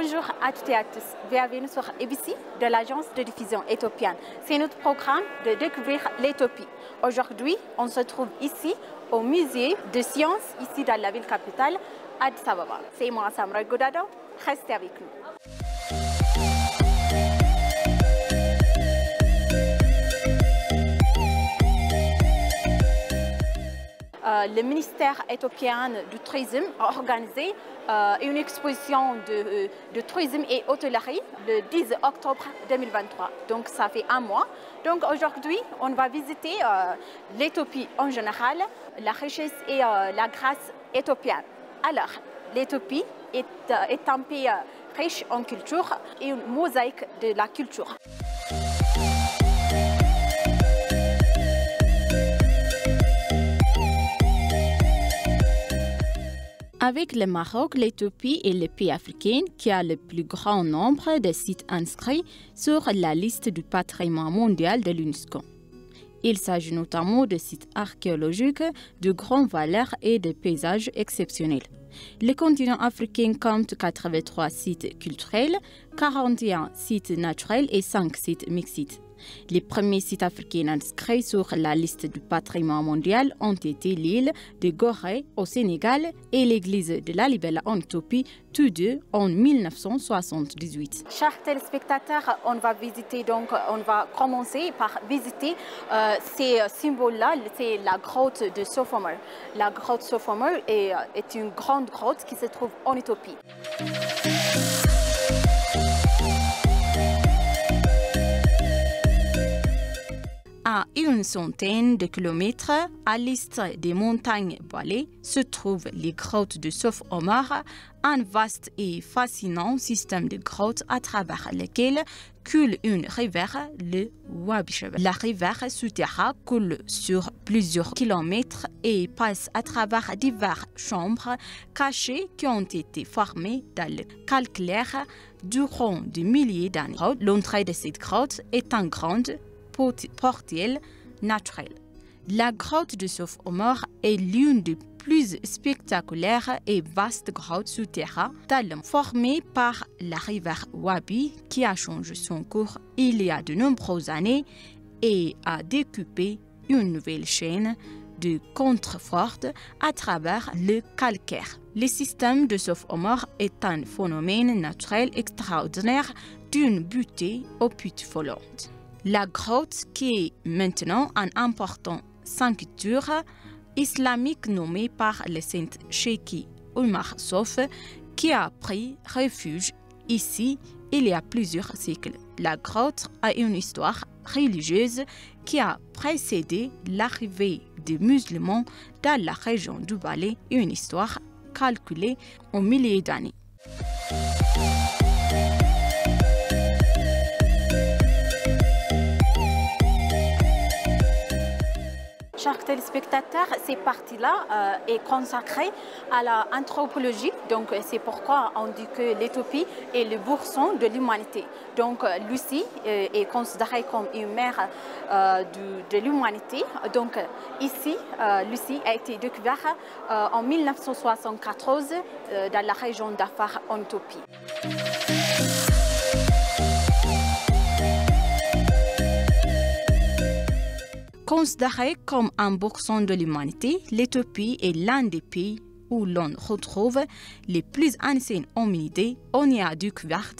Bonjour à toutes et à tous. Bienvenue sur ABC de l'agence de diffusion éthiopienne. C'est notre programme de découvrir l'Éthiopie. Aujourd'hui, on se trouve ici au musée de sciences, ici dans la ville capitale, Addis Ababa. C'est moi, Samra Godado. Restez avec nous. Le ministère éthiopien du tourisme a organisé une exposition de tourisme et hôtellerie le 10 octobre 2023. Donc ça fait un mois. Donc aujourd'hui, on va visiter l'Éthiopie en général, la richesse et la grâce éthiopienne. Alors, l'Éthiopie est un pays riche en culture et une mosaïque de la culture. Avec le Maroc, l'Éthiopie est le pays africain qui a le plus grand nombre de sites inscrits sur la liste du patrimoine mondial de l'UNESCO. Il s'agit notamment de sites archéologiques de grande valeur et de paysages exceptionnels. Le continent africain compte 83 sites culturels, 41 sites naturels et 5 sites mixtes. Les premiers sites africains inscrits sur la liste du patrimoine mondial ont été l'île de Gorée au Sénégal et l'église de Lalibela en Éthiopie, tous deux en 1978. Chers téléspectateurs, on va commencer par visiter ces symboles-là. C'est la grotte de Sofomer. La grotte Sofomer est une grande grotte qui se trouve en Éthiopie. À une centaine de kilomètres à l'est des montagnes voilées se trouvent les grottes de Sof Omar, un vaste et fascinant système de grottes à travers lesquelles coule une rivière, le Wabishaba. La rivière souterraine coule sur plusieurs kilomètres et passe à travers diverses chambres cachées qui ont été formées dans le calcaire durant des milliers d'années. L'entrée de cette grotte est un grand portail naturel. La grotte de Sof Omar est l'une des plus spectaculaires et vastes grottes souterraines formées par la rivière Wabi qui a changé son cours il y a de nombreuses années et a découpé une nouvelle chaîne de contreforts à travers le calcaire. Le système de Sof Omar est un phénomène naturel extraordinaire d'une beauté opulente. La grotte, qui est maintenant un important sanctuaire islamique nommé par le saint Cheikh Oumar Sof, qui a pris refuge ici il y a plusieurs siècles. La grotte a une histoire religieuse qui a précédé l'arrivée des musulmans dans la région du Valais, une histoire calculée en milliers d'années. Chers téléspectateurs, cette partie-là est consacrée à l'anthropologie. Donc, c'est pourquoi on dit que l'Éthiopie est le bourson de l'humanité. Donc, Lucie est considérée comme une mère de l'humanité. Donc, ici, Lucie a été découverte en 1974 dans la région d'Afar en Éthiopie. Considérée comme un bourson de l'humanité, l'Éthiopie est l'un des pays où l'on retrouve les plus anciennes hominidés. On y a découvert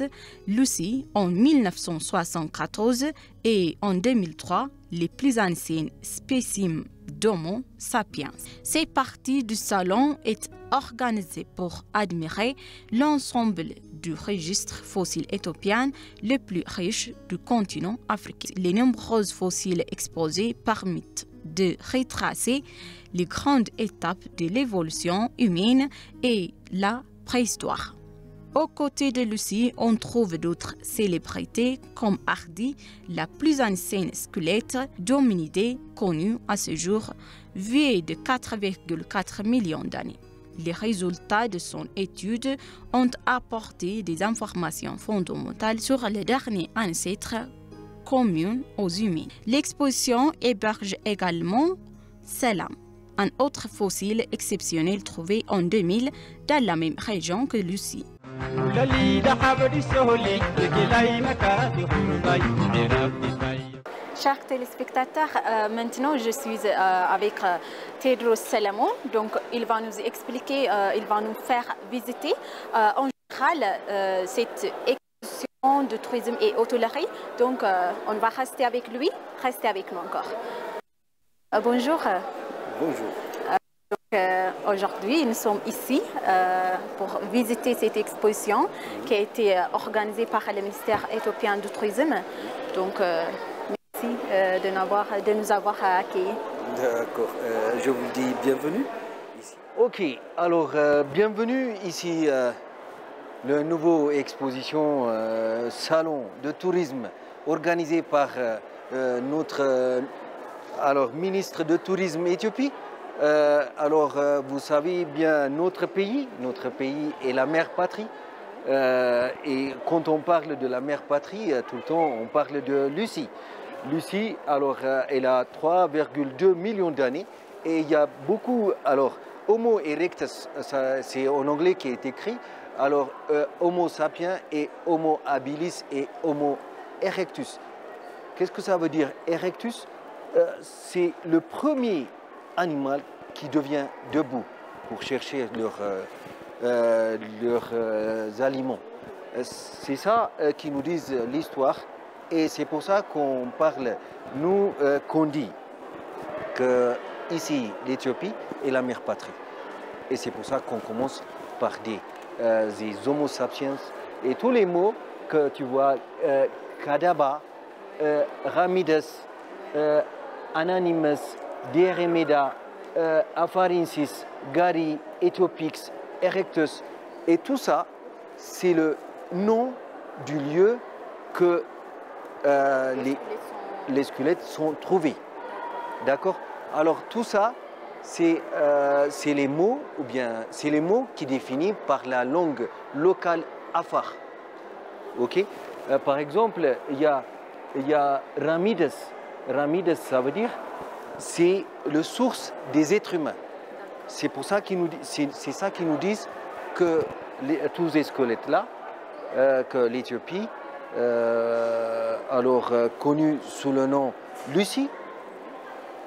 Lucie en 1974 et en 2003 les plus anciennes spécimens d'Homo sapiens. Cette partie du salon est organisée pour admirer l'ensemble du registre fossile éthiopien le plus riche du continent africain. Les nombreux fossiles exposés permettent de retracer les grandes étapes de l'évolution humaine et la préhistoire. Aux côtés de Lucie, on trouve d'autres célébrités comme Hardy, la plus ancienne squelette d'hominidés connue à ce jour, vieille de 4,4 millions d'années. Les résultats de son étude ont apporté des informations fondamentales sur les derniers ancêtres communs aux humains. L'exposition héberge également Selam, un autre fossile exceptionnel trouvé en 2000 dans la même région que Lucie. Chers téléspectateurs, maintenant je suis avec Tedros Salamon. Donc il va nous expliquer, il va nous faire visiter en général cette exposition de tourisme et hôtellerie. Donc on va rester avec lui, restez avec nous encore. Bonjour. Bonjour. Aujourd'hui, nous sommes ici pour visiter cette exposition qui a été organisée par le ministère éthiopien du Tourisme. Donc, merci de nous avoir accueillis. D'accord. Je vous dis bienvenue ici. Ok, alors bienvenue ici, le nouveau exposition salon de tourisme organisé par notre ministre de Tourisme Éthiopie. Vous savez bien notre pays est la mère patrie. Et quand on parle de la mère patrie, tout le temps on parle de Lucie. Lucie, elle a 3,2 millions d'années et il y a beaucoup, Homo erectus, c'est en anglais qui est écrit, Homo sapiens et Homo habilis et Homo erectus. Qu'est-ce que ça veut dire erectus? C'est le premier animal qui devient debout pour chercher leurs aliments. C'est ça qui nous dit l'histoire et c'est pour ça qu'on parle, qu'on dit que ici l'Éthiopie est la mère patrie. Et c'est pour ça qu'on commence par des Homo sapiens et tous les mots que tu vois, Kadaba, Ramides, Anonymous, Dieremeda, Afarensis, Gari, Ethiopix, Erectus, et tout ça, c'est le nom du lieu que les squelettes sont trouvés. D'accord? Alors tout ça, c'est les mots, ou bien c'est les mots qui définissent par la langue locale Afar. Ok? Par exemple, il y a Ramides. Ramides, ça veut dire c'est le source des êtres humains. C'est pour ça qu'ils nous disent que tous ces squelettes-là, que l'Éthiopie, connue sous le nom Lucie,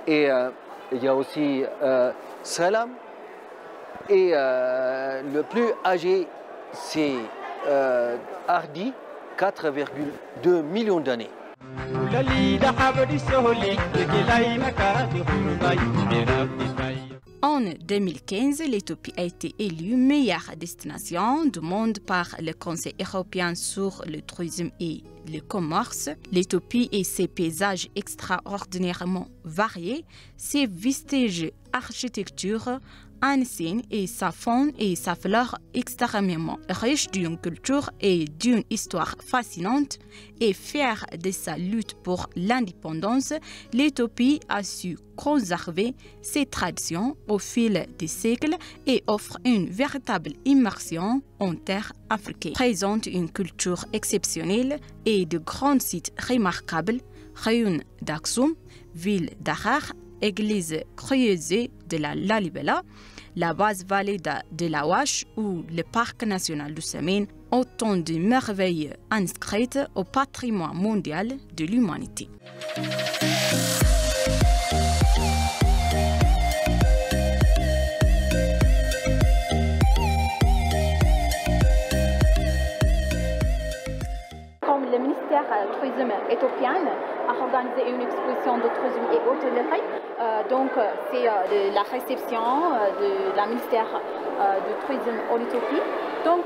et il y a aussi Salam, et le plus âgé, c'est Hardy, 4,2 millions d'années. En 2015, l'Éthiopie a été élue meilleure destination du monde par le Conseil européen sur le tourisme et le commerce. L'Éthiopie et ses paysages extraordinairement variés, ses vestiges architecture ancienne et sa faune et sa flore extrêmement riches d'une culture et d'une histoire fascinante, et fière de sa lutte pour l'indépendance, l'Éthiopie a su conserver ses traditions au fil des siècles et offre une véritable immersion en terre africaine. Présente une culture exceptionnelle et de grands sites remarquables, Réunion d'Aksum, ville d'Arar, église creusée de la Lalibela, la base vallée de la Wash ou le parc national du Samin, autant de merveilles inscrites au patrimoine mondial de l'humanité. Le ministère du Tourisme éthiopien a organisé une exposition de tourisme et hôtellerie. Donc, c'est la réception de la ministère du Tourisme en Éthiopie. Donc,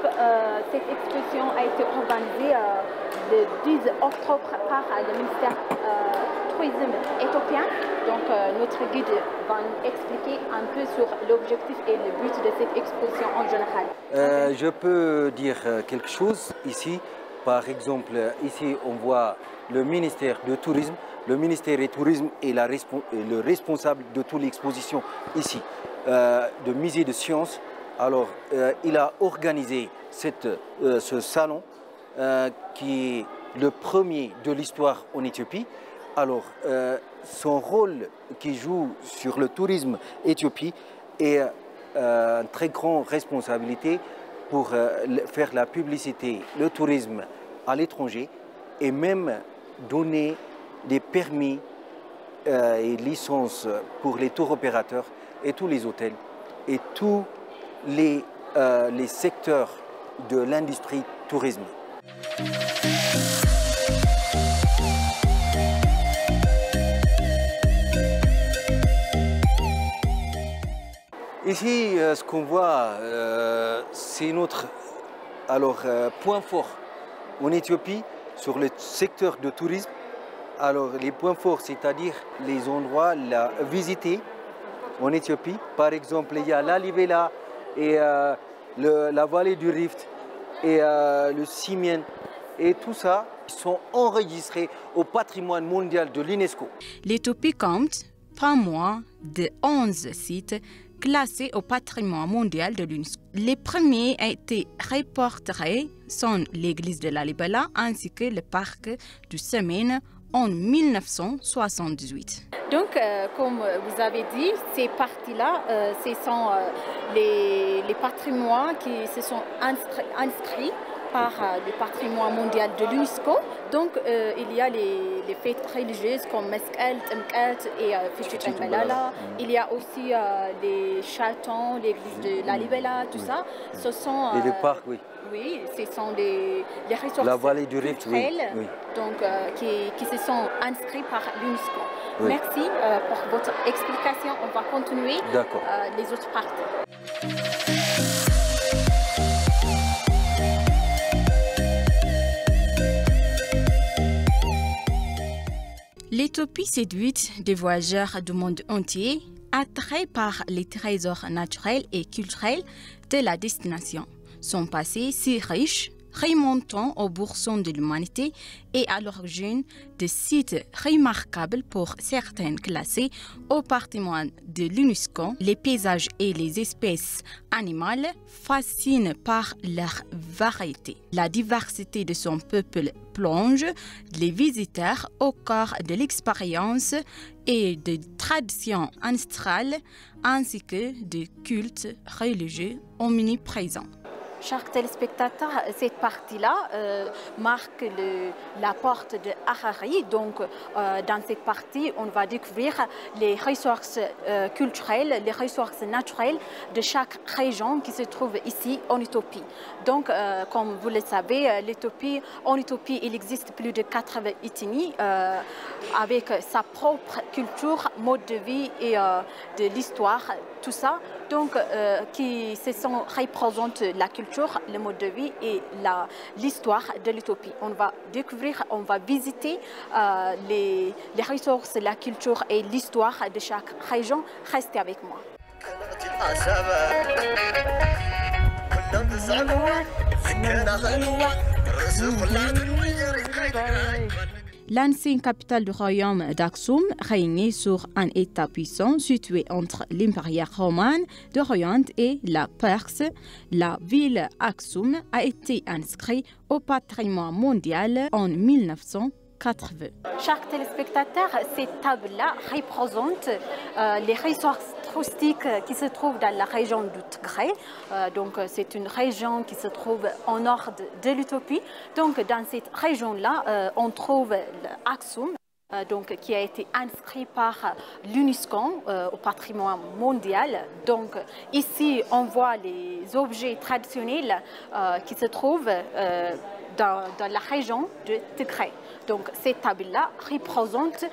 cette exposition a été organisée le 10 octobre par le ministère du Tourisme éthiopien. Donc, notre guide va nous expliquer un peu sur l'objectif et le but de cette exposition en général. Je peux dire quelque chose ici. Par exemple, ici, on voit le ministère du Tourisme. Le ministère du Tourisme est le responsable de toute l'exposition ici, de musée de sciences. Alors, il a organisé ce salon qui est le premier de l'histoire en Éthiopie. Alors, son rôle qu'il joue sur le tourisme éthiopien est une très grande responsabilité pour faire la publicité, le tourisme à l'étranger et même donner des permis et licences pour les tours opérateurs et tous les hôtels et tous les secteurs de l'industrie tourisme. Ici, ce qu'on voit, c'est notre point fort en Éthiopie sur le secteur de tourisme. Alors, les points forts, c'est-à-dire les endroits à visiter en Éthiopie. Par exemple, il y a l'Alivela et la vallée du Rift et le Simien. Et tout ça sont enregistrés au patrimoine mondial de l'UNESCO. L'Éthiopie compte pas moins de 11 sites classés au patrimoine mondial de l'UNESCO. Les premiers ont été répertoriés sont l'église de l'Alibela ainsi que le parc du Semène en 1978. Donc, comme vous avez dit, ces parties-là, ce sont les patrimoines qui se sont inscrits par le patrimoine mondial de l'UNESCO. Donc, il y a les fêtes religieuses comme Meskel, Temkat et Fishit Malala. Il y a aussi les chatons, l'église de l'Alibela, tout ça. Ce sont, et le parc, oui. Oui, ce sont les ressources la vallée du Rift, oui. Donc, qui se sont inscrits par l'UNESCO. Oui. Merci pour votre explication. On va continuer les autres parties. L'Éthiopie séduite des voyageurs du monde entier, attraits par les trésors naturels et culturels de la destination. Son passé si riche, remontant au bourson de l'humanité et à l'origine de sites remarquables pour certaines classés au patrimoine de l'UNESCO, les paysages et les espèces animales fascinent par leur variété. La diversité de son peuple plonge les visiteurs au cœur de l'expérience et de traditions ancestrales ainsi que de cultes religieux omniprésents. Chers téléspectateurs, cette partie-là marque la porte de Harari. Donc, dans cette partie, on va découvrir les ressources culturelles, les ressources naturelles de chaque région qui se trouve ici en Éthiopie. Donc, comme vous le savez, en Éthiopie, il existe plus de 80 ethnies avec sa propre culture, mode de vie et de l'histoire, tout ça. Donc, qui se sont représentent la culture, le mode de vie et l'histoire de l'Éthiopie. On va découvrir, on va visiter les ressources, la culture et l'histoire de chaque région. Restez avec moi. L'ancienne capitale du royaume d'Aksum régnait sur un État puissant situé entre l'Empire romain d'Orient et la Perse. La ville Aksum a été inscrite au patrimoine mondial en 1980. Chers téléspectateurs, cette table-là représente les ressources touristiques qui se trouvent dans la région du Tigray. Donc, c'est une région qui se trouve au nord de l'Éthiopie. Donc, dans cette région-là, on trouve l'Aksum, donc, qui a été inscrit par l'UNESCO au patrimoine mondial. Donc, ici, on voit les objets traditionnels qui se trouvent dans la région de Tigray. Donc, cette table-là représente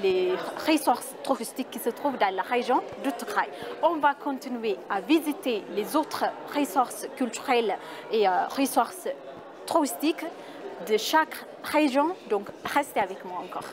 les ressources touristiques qui se trouvent dans la région de Tigray. On va continuer à visiter les autres ressources culturelles et ressources touristiques de chaque région. Donc, restez avec moi encore.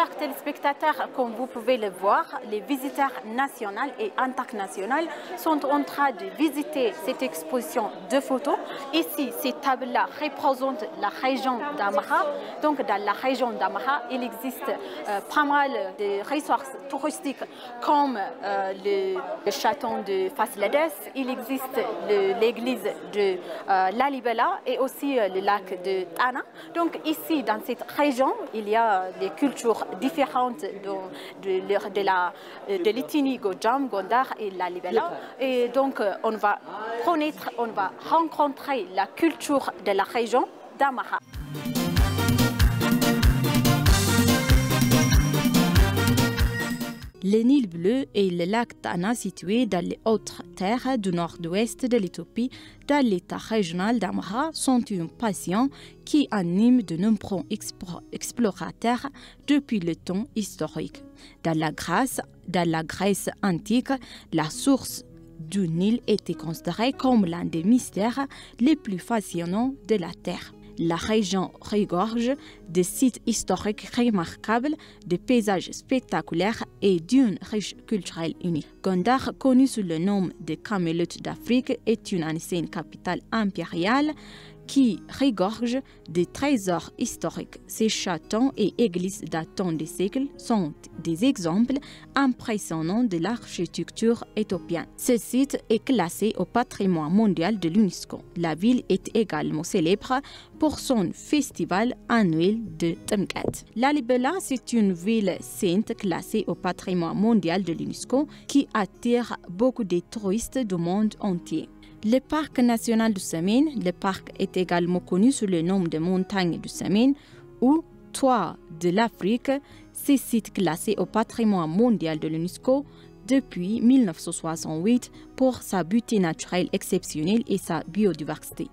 chers téléspectateurs, comme vous pouvez le voir, les visiteurs nationaux et internationaux sont en train de visiter cette exposition de photos. Ici, ces tables-là représentent la région d'Amara. Donc, dans la région d'Amara, il existe pas mal de ressources touristiques comme le château de Fasledès, il existe l'église de Lalibela et aussi le lac de Tana. Donc, ici, dans cette région, il y a des cultures différentes de l'ethnie Gojam, Gondar et Lalibela. Et donc, on va connaître, on va rencontrer la culture de la région d'Amara. Le Nil bleu et le lac Tana situés dans les hautes terres du nord-ouest de l'Éthiopie, dans l'état régional d'Amara, sont une passion qui anime de nombreux explorateurs depuis le temps historique. Dans la Grèce antique, la source du Nil était considérée comme l'un des mystères les plus fascinants de la Terre. La région regorge de sites historiques remarquables, de paysages spectaculaires et d'une riche culturelle unique. Gondar, connu sous le nom de Camelot d'Afrique, est une ancienne capitale impériale qui regorge de trésors historiques. Ces châteaux et églises datant des siècles sont des exemples impressionnants de l'architecture éthiopienne. Ce site est classé au patrimoine mondial de l'UNESCO. La ville est également célèbre pour son festival annuel de Temkat. Lalibela, c'est une ville sainte classée au patrimoine mondial de l'UNESCO qui attire beaucoup de touristes du monde entier. Le parc national du Samin, le parc est également connu sous le nom de montagne du Samin ou toit de l'Afrique. Ce site classé au patrimoine mondial de l'UNESCO depuis 1968 pour sa beauté naturelle exceptionnelle et sa biodiversité.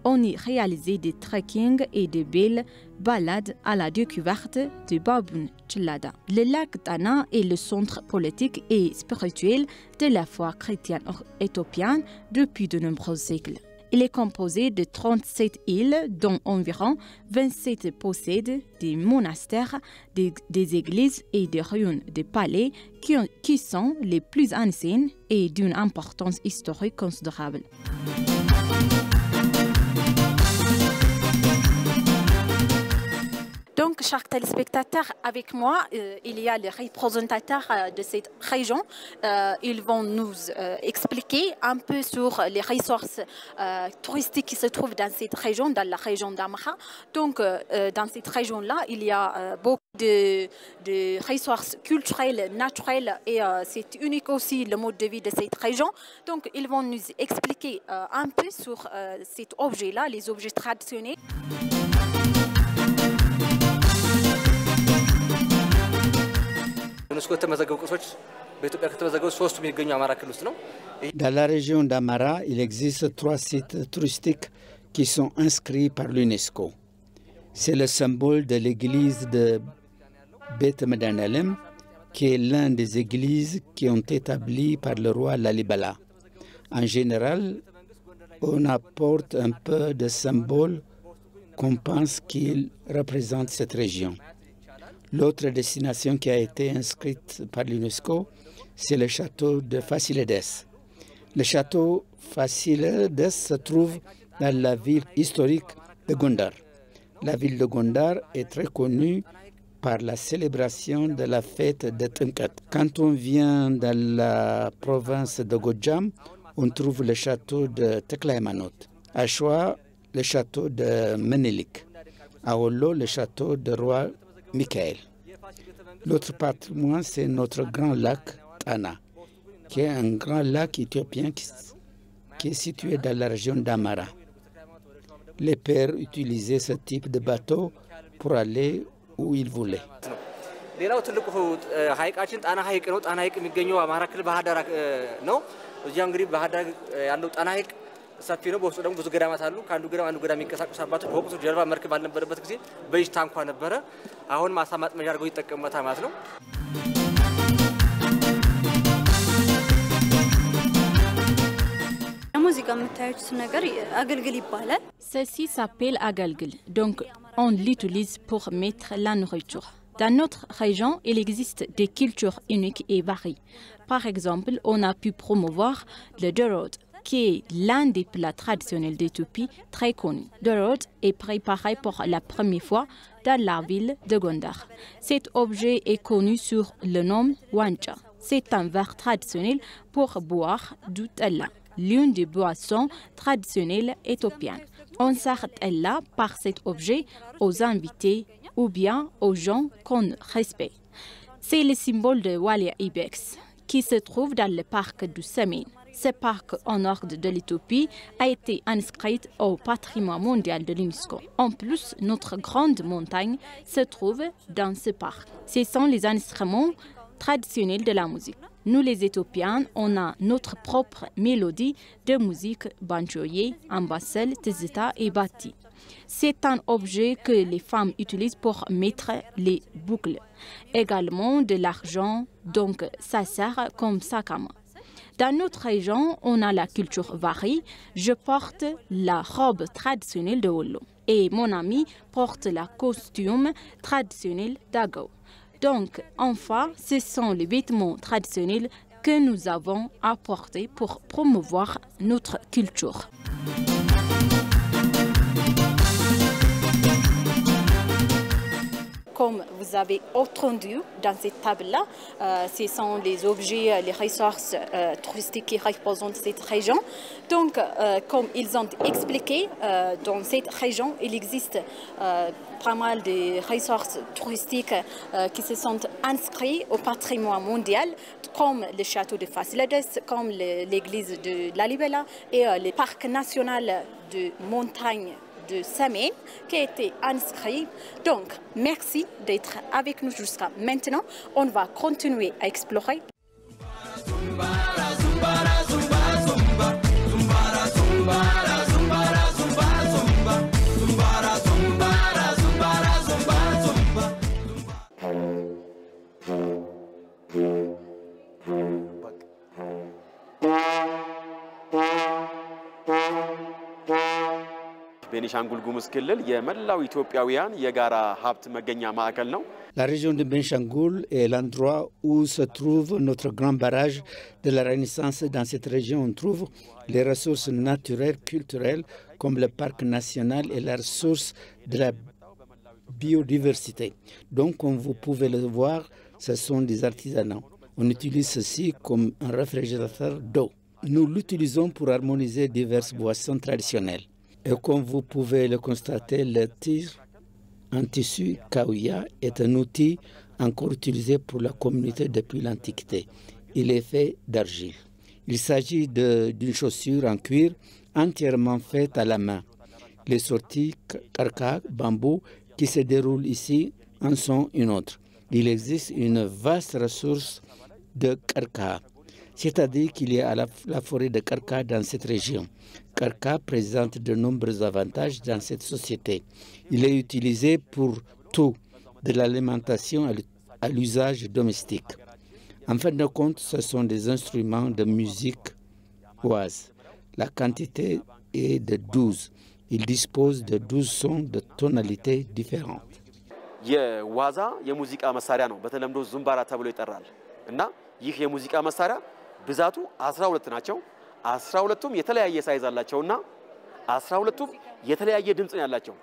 On y réalisait des trekking et de belles balades à la découverte de Baboun Tchilada. Le lac Tana est le centre politique et spirituel de la foi chrétienne éthiopienne depuis de nombreux siècles. Il est composé de 37 îles, dont environ 27 possèdent des monastères, des églises et des ruines de palais qui sont les plus anciennes et d'une importance historique considérable. Donc, chers téléspectateurs, avec moi, il y a les représentateurs de cette région. Ils vont nous expliquer un peu sur les ressources touristiques qui se trouvent dans cette région, dans la région d'Amara. Donc, dans cette région-là, il y a beaucoup de ressources culturelles, naturelles, et c'est unique aussi le mode de vie de cette région. Donc, ils vont nous expliquer un peu sur cet objet-là, les objets traditionnels. Dans la région d'Amara, il existe 3 sites touristiques qui sont inscrits par l'UNESCO. C'est le symbole de l'église de Beth Medanalem, qui est l'une des églises qui ont été établies par le roi Lalibela. En général, on apporte un peu de symboles qu'on pense qu'ils représentent cette région. L'autre destination qui a été inscrite par l'UNESCO, c'est le château de Fasledès. Le château Fasledès se trouve dans la ville historique de Gondar. La ville de Gondar est très connue par la célébration de la fête de Temkat. Quand on vient dans la province de Gojam, on trouve le château de Teklaimanot. À Choua, le château de Menelik. À Olo, le château de roi Michael. L'autre patrimoine, c'est notre grand lac Tana, qui est un grand lac éthiopien qui est situé dans la région d'Amara. Les pères utilisaient ce type de bateau pour aller où ils voulaient. ሌላው ትልቁ ሀይቃችን ጣና ሀይቅ ነው። ጣና ሀይቅ የሚገኘው አማራ ክልል ባህር ዳር ነው። እዚያው እንግዲህ ባህር ዳር ያለው ጣና ሀይቅ ሰፊ ነው። በውስጡ ደግሞ ብዙ ገዳማት አሉ። ከአንዱ ገዳም አንዱ ገዳም የሚንቀሳቀሱ አባቶች በወቅቱ ጀልባ መርከብ ባልነበረበት ጊዜ በእጅ ታንኳ ነበረ። አሁን ማሳ ማጥመጃ አድርገው ይጠቀሙበታል ማለት ነው። Ceci s'appelle agalgul, donc on l'utilise pour mettre la nourriture. Dans notre région, il existe des cultures uniques et variées. Par exemple, on a pu promouvoir le Dorod, qui est l'un des plats traditionnels d'Éthiopie très connus. Dorod est préparé pour la première fois dans la ville de Gondar. Cet objet est connu sous le nom Wancha. C'est un verre traditionnel pour boire du tella, l'une des boissons traditionnelles éthiopiennes. On sert tella par cet objet aux invités ou bien aux gens qu'on respecte. C'est le symbole de Walia Ibex qui se trouve dans le parc du Samin. Ce parc au nord de l'Éthiopie a été inscrit au patrimoine mondial de l'UNESCO. En plus, notre grande montagne se trouve dans ce parc. Ce sont les instruments traditionnels de la musique. Nous les Éthiopiens, on a notre propre mélodie de musique banjoye, ambassel, tezita et bati. C'est un objet que les femmes utilisent pour mettre les boucles. Également de l'argent, donc ça sert comme sac à main. Dans notre région, on a la culture variée. Je porte la robe traditionnelle de Wollo et mon ami porte la costume traditionnel d'Agao. Donc, enfin, ce sont les vêtements traditionnels que nous avons apportés pour promouvoir notre culture. Comme vous avez entendu dans cette table-là, ce sont les objets, les ressources touristiques qui représentent cette région. Donc, comme ils ont expliqué, dans cette région, il existe pas mal de ressources touristiques qui se sont inscrits au patrimoine mondial, comme le château de Fasilides, comme l'église de Lalibela et le parc national de montagne de Samin qui a été inscrit. Donc, merci d'être avec nous jusqu'à maintenant. On va continuer à explorer. ቤኒሻንጉል ጉሙዝ ክልል የመላው ኢትዮጵያውያን የጋራ ሀብት መገኛ ማዕከል ነው። La région de Benchangul est l'endroit où se trouve notre grand barrage de la Renaissance. Dans cette région, on trouve les ressources naturelles, culturelles, comme le parc national et la ressource de la biodiversité. Donc, comme vous pouvez le voir, ce sont des artisanats. On utilise ceci comme un réfrigérateur d'eau. Nous l'utilisons pour harmoniser diverses boissons traditionnelles. Et comme vous pouvez le constater, le tir en tissu kaouya est un outil encore utilisé pour la communauté depuis l'Antiquité. Il est fait d'argile. Il s'agit d'une chaussure en cuir entièrement faite à la main. Les sorties karka, bambou, qui se déroulent ici en sont une autre. Il existe une vaste ressource de karka, c'est-à-dire qu'il y a la forêt de karka dans cette région. Karka présente de nombreux avantages dans cette société. Il est utilisé pour tout, de l'alimentation à l'usage domestique. En fin de compte, ce sont des instruments de musique oise. La quantité est de 12. Il dispose de 12 sons de tonalités différentes. የዋዛ የሙዚቃ መሳሪያ ነው በተለምዶ ዙምባራ ተብሎ ይጠራል እና ይህ የሙዚቃ መሳሪያ ብዛቱ 12 ናቸው 12ቱም የተለያየ ሳይዝ አላቸውና 12ቱም የተለያየ ድምጽ ያላቸው